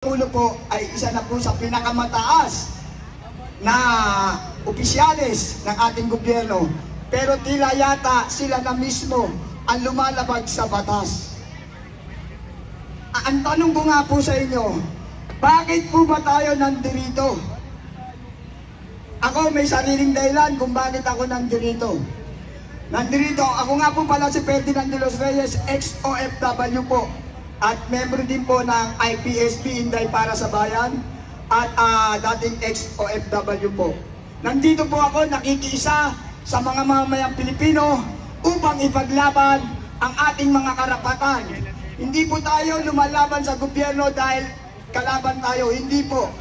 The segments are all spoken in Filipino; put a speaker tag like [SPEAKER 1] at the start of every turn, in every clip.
[SPEAKER 1] Pangulo po ay isa na po sa pinakamataas na opisyales ng ating gobyerno, pero tila yata sila na mismo ang lumalabag sa batas. Ang tanong ko nga po sa inyo, bakit po ba tayo nandito? Ako may sariling dahilan kung bakit ako nandito. Ako nga po pala si Ferdinand de los Reyes, ex-OFW po. At member din po ng IPSP, Inday para sa Bayan, at dating ex-OFW po. Nandito po ako nakikiisa sa mga mamamayang Pilipino upang ipaglaban ang ating mga karapatan. Hindi po tayo lumalaban sa gobyerno dahil kalaban tayo, hindi po.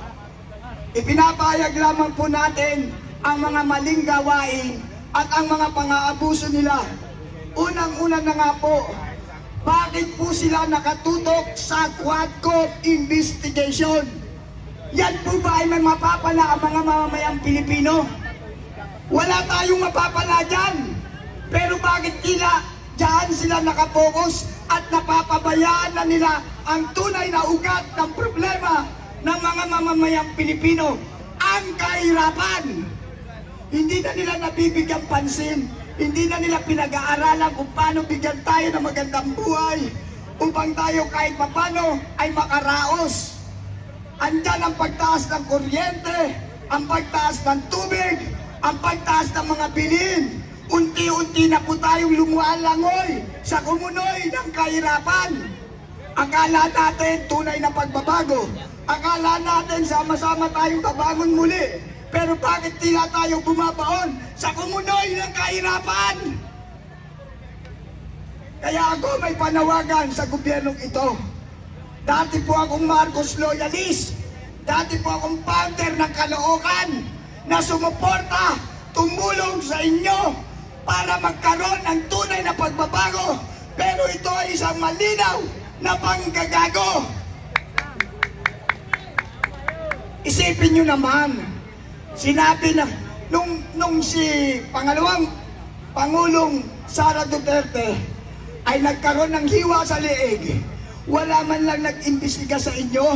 [SPEAKER 1] Ipinapahayag lamang po natin ang mga maling gawain at ang mga pang-aabuso nila. Unang-una na nga po, bakit po sila nakatutok sa Quadcom investigation? Yan po ba ay may mapapala ang mga mamamayang Pilipino? Wala tayong mapapala dyan. Pero bakit tila dyan sila nakapokus at napapabayaan na nila ang tunay na ugat ng problema ng mga mamamayang Pilipino? Ang kahirapan. Hindi na nila nabibigyan pansin. Hindi na nila pinag-aaralan kung paano bigyan tayo ng magandang buhay upang tayo kahit papano ay makaraos. Andyan ang pagtaas ng kuryente, ang pagtaas ng tubig, ang pagtaas ng mga bilhin. Unti-unti na po tayong lumualangoy sa kumunoy ng kahirapan. Akala natin tunay na pagbabago. Akala natin sama-sama tayong babangon muli. Pero bakit tila tayo bumabaon sa kumunoy ng kahirapan? Kaya ako may panawagan sa gobyernong ito. Dati po akong Marcos loyalist. Dati po akong founder ng Caloocan na sumuporta, tumulong sa inyo para magkaroon ng tunay na pagbabago. Pero ito ay isang malinaw na panggagago. Isipin nyo naman, sinabi na nung si pangalawang Pangulong Sara Duterte ay nagkaroon ng hiwa sa liig, wala man lang nag-imbestiga sa inyo,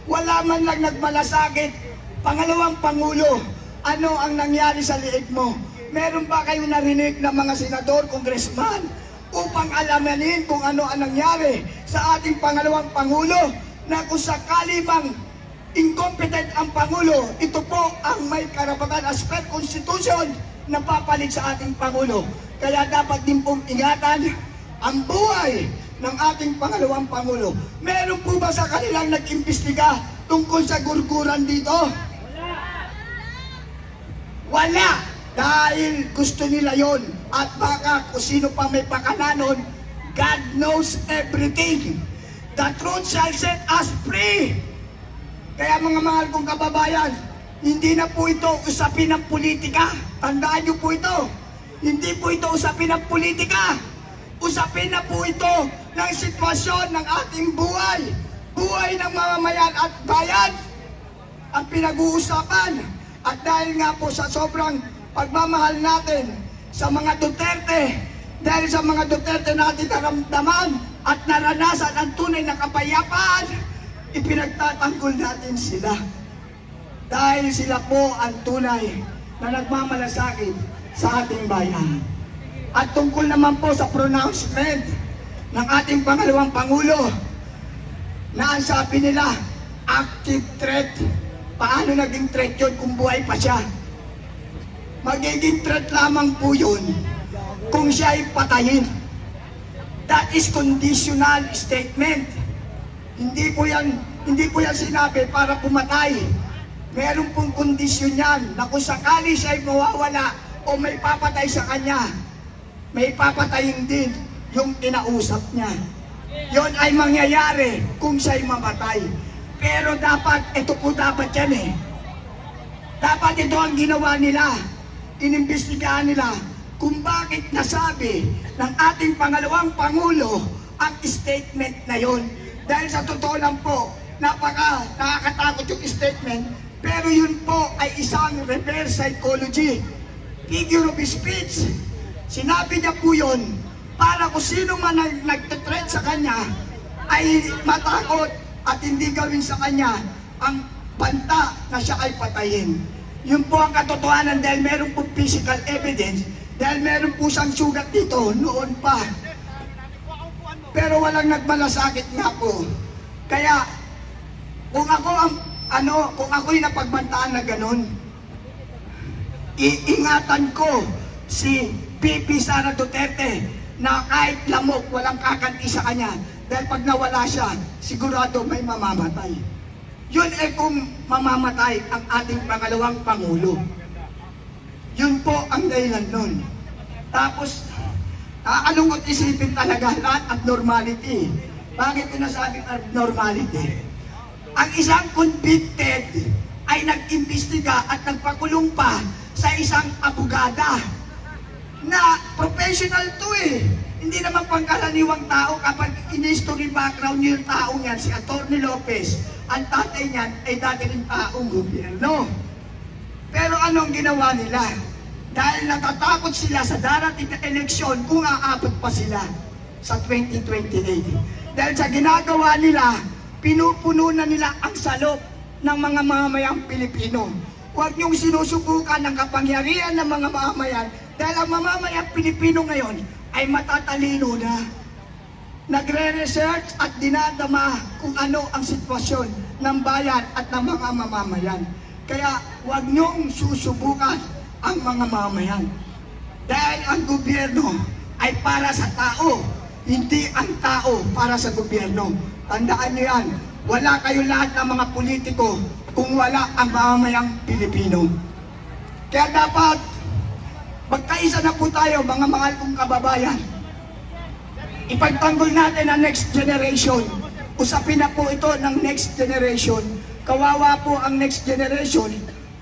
[SPEAKER 1] wala man lang nagmalasakit. Pangalawang Pangulo, ano ang nangyari sa liig mo? Meron ba kayong narinig ng mga senador, congressman upang alamanin kung ano ang nangyari sa ating pangalawang Pangulo, na kung sakali bang incompetent ang Pangulo, ito po ang may karapatan as per Constitution na papalit sa ating Pangulo. Kaya dapat din pong ingatan ang buhay ng ating pangalawang Pangulo. Meron po ba sa kanilang nag-imbestiga tungkol sa gurguran dito? Wala! Dahil gusto nila yon. At baka kung sino pa may pakananon, God knows everything. The truth shall set us free. Kaya mga mahal kong kababayan, hindi na po ito usapin ng politika. Tandaan niyo po ito. Hindi po ito usapin ng politika. Usapin na po ito ng sitwasyon ng ating buhay. Buhay ng mamamayan at bayan ang pinag-uusapan. At dahil nga po sa sobrang pagmamahal natin sa mga Duterte, dahil sa mga Duterte natin naramdaman at naranasan ang tunay na kapayapaan, ipinagtatanggol natin sila. Dahil sila po ang tunay na nagmamalasakit sa ating bayan. At tungkol naman po sa pronouncement ng ating pangalawang Pangulo, na ang sabi nila, active threat. Paano naging threat yun kung buhay pa siya? Magiging threat lamang po yun kung siya ay patayin. That is conditional statement. Hindi po yan sinabi para pumatay. Meron pong kondisyon yan na kung sakali siya ay mawawala o may papatay sa kanya, may papatayin din yung kinausap niya. Yon ay mangyayari kung siya ay mamatay. Pero ito po dapat yan eh. Dapat ito ang ginawa nila. Inimbestigahan nila kung bakit nasabi ng ating pangalawang Pangulo ang statement na yon. Dahil sa totoo lang po, nakakatakot yung statement, pero yun po ay isang reverse psychology, figure of speech. Sinabi niya po yun para kung sino man nagtitreat sa kanya ay matakot at hindi gawin sa kanya ang banta na siya ay patayin. Yun po ang katotohanan dahil meron po physical evidence, dahil meron po siyang sugat dito noon pa. Pero walang nagmalasakit nga po. Kaya kung ako kung ako'y napagbantaan na ganun, iingatan ko si VP Sara Duterte na kahit lamok walang kakanti sa kanya, dahil pag nawala siya, sigurado may mamamatay. Yun kung mamamatay ang ating pangalawang Pangulo. Yun po ang dahilan nun. Tapos, nakakalungkot isipin talaga lahat abnormality. Bakit ko nasabing abnormality? Ang isang convicted ay nag-imbestiga at nagpakulong pa sa isang abogada na professional to eh. Hindi naman pangkaraniwang tao kapag in-history background niyo yung taong yan, si Atty. Lopez, ang tatay niyan ay dati rin taong gobyerno. Pero anong ginawa nila? Dahil natatakot sila sa darating na eleksyon kung aabot pa sila sa 2028. Dahil sa ginagawa nila, pinupuno na nila ang salop ng mga mamamayang Pilipino. Huwag niyong sinusubukan ang kapangyarihan ng mga mamamayan dahil ang mamamayang Pilipino ngayon ay matatalino na. Nagre-research at dinadama kung ano ang sitwasyon ng bayan at ng mga mamamayan. Kaya huwag niyong susubukan ang mga mamamayan. Dahil ang gobyerno ay para sa tao, hindi ang tao para sa gobyerno. Tandaan niyo yan, wala kayo lahat ng mga politiko kung wala ang mamamayang Pilipino. Kaya dapat magkaisa na po tayo, mga mahal kong kababayan. Ipagtanggol natin ang next generation. Usapin na po ito ng next generation. Kawawa po ang next generation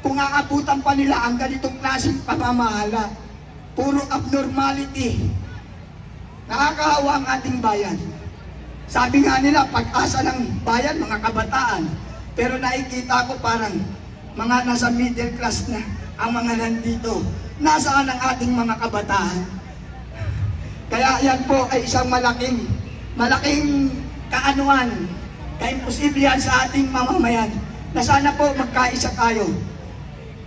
[SPEAKER 1] kung aabutan pa nila ang ganitong klaseng pamamahala. Puro abnormality. Nakakahawa ang ating bayan. Sabi nga nila, pag-asa ng bayan, mga kabataan. Pero nakikita ko parang mga nasa middle class na ang mga nandito. Nasaan ang ating mga kabataan? Kaya yan po ay isang malaking kaanuan, ka-imposible yan sa ating mamamayan, na sana po magkaisa tayo.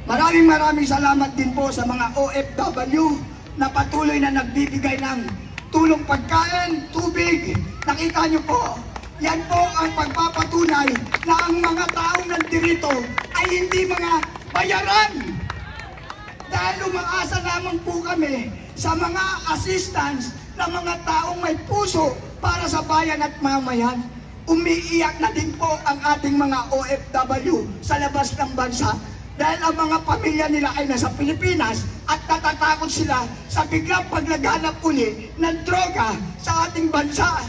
[SPEAKER 1] Maraming salamat din po sa mga OFW na patuloy na nagbibigay ng tulong pagkain, tubig. Nakita nyo po, yan po ang pagpapatunay na ang mga taong nandirito ay hindi mga bayaran. Dahil umaasa lamang po kami sa mga assistance ng mga taong may puso para sa bayan at mamayan. Umiiyak na din po ang ating mga OFW sa labas ng bansa dahil ang mga pamilya nila ay nasa Pilipinas at natatakot sila sa biglang paglaganap uli ng droga sa ating bansa.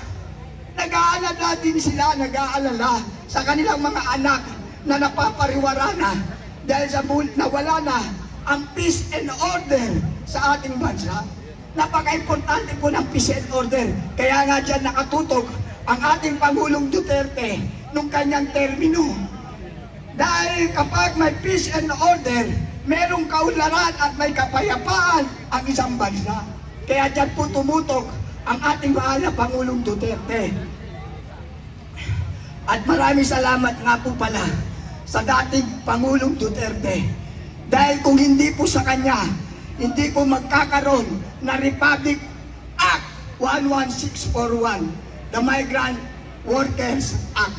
[SPEAKER 1] Nag-aalala din sila, nag-aalala sa kanilang mga anak na napapariwara na dahil sa nawala na ang peace and order sa ating bansa. Napaka-importante po ng peace and order. Kaya nga dyan nakatutok ang ating Pangulong Duterte nung kanyang termino. Dahil kapag may peace and order, merong kaunlaran at may kapayapaan ang isang bansa. Kaya dyan po tumutok ang ating mahal na Pangulong Duterte. At maraming salamat nga po pala sa dating Pangulong Duterte. Dahil kung hindi po sa kanya, hindi po magkakaroon na Republic Act 11641, the Migrant Workers Act.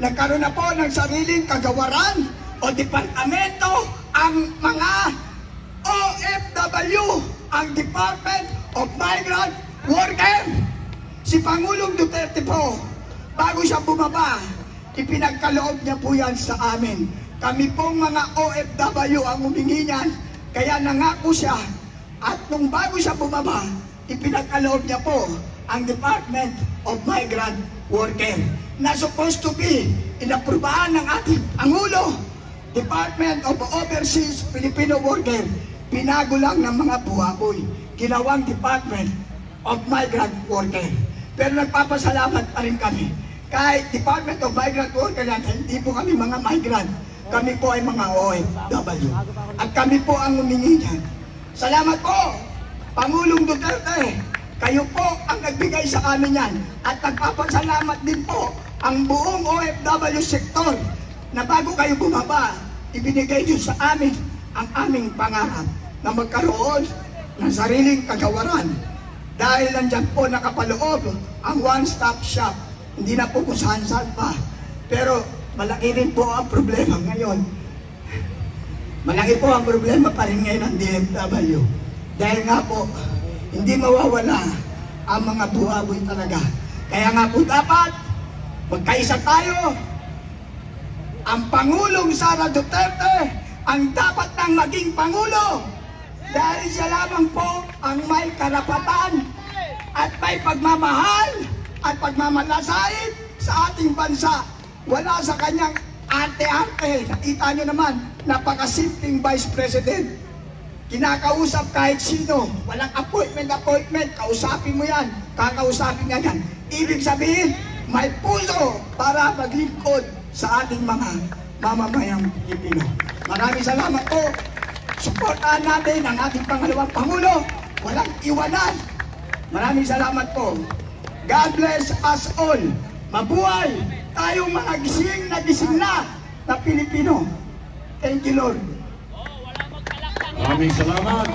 [SPEAKER 1] Nagkaroon na po ng sariling kagawaran o departamento ang mga OFW, ang Department of Migrant Workers. Si Pangulong Duterte po, bago siya bumaba, ipinagkaloob niya po yan sa amin. Kami pong mga OFW ang humingi niyan, kaya nangako siya. At nung bago siya bumaba, ipinagkaloob niya po ang Department of Migrant Workers na supposed to be inaprubahan ng ating Pangulo. Department of Overseas Filipino Workers, pinago lang ng mga buhaboy, ginawang Department of Migrant Workers. Pero nagpapasalamat pa rin kami. Kahit Department of Migrant Workers natin, hindi po kami mga migrant. Kami po ay mga OFW. At kami po ang humingi niyan. Salamat po, Pangulong Duterte. Kayo po ang nagbigay sa amin yan. At nagpapasalamat din po ang buong OFW sector na bago kayo bumaba, ibinigay nyo sa amin ang aming pangarap na magkaroon ng sariling kagawaran. Dahil nandyan po nakapaloob ang one-stop shop. Hindi na po kung saan-saan pa. Pero malaki rin po ang problema ngayon. Malaki po ang problema pa rin ngayon ng DFW. Dahil nga po, hindi mawawala ang mga buhaboy talaga. Kaya nga po dapat magkaisa tayo. Ang Pangulong Sara Duterte ang dapat nang maging Pangulo. Dahil siya lamang po ang may karapatan at may pagmamahal at pagmamalasait sa ating bansa. Wala sa kanyang arte-arte. Nakita nyo naman, napakasimpleng Vice President. Kinakausap kahit sino. Walang appointment. Kausapin mo yan. Kakausapin nga yan. Ibig sabihin, may puso para maglingkod sa ating mga mamamayang Pilipino. Maraming salamat po. Suportahan natin ang ating pangalawang Pangulo. Walang iwanan. Maraming salamat po. God bless us all. Mabuhay tayong mga gising na Pilipino. Thank you, Lord.
[SPEAKER 2] Maraming salamat.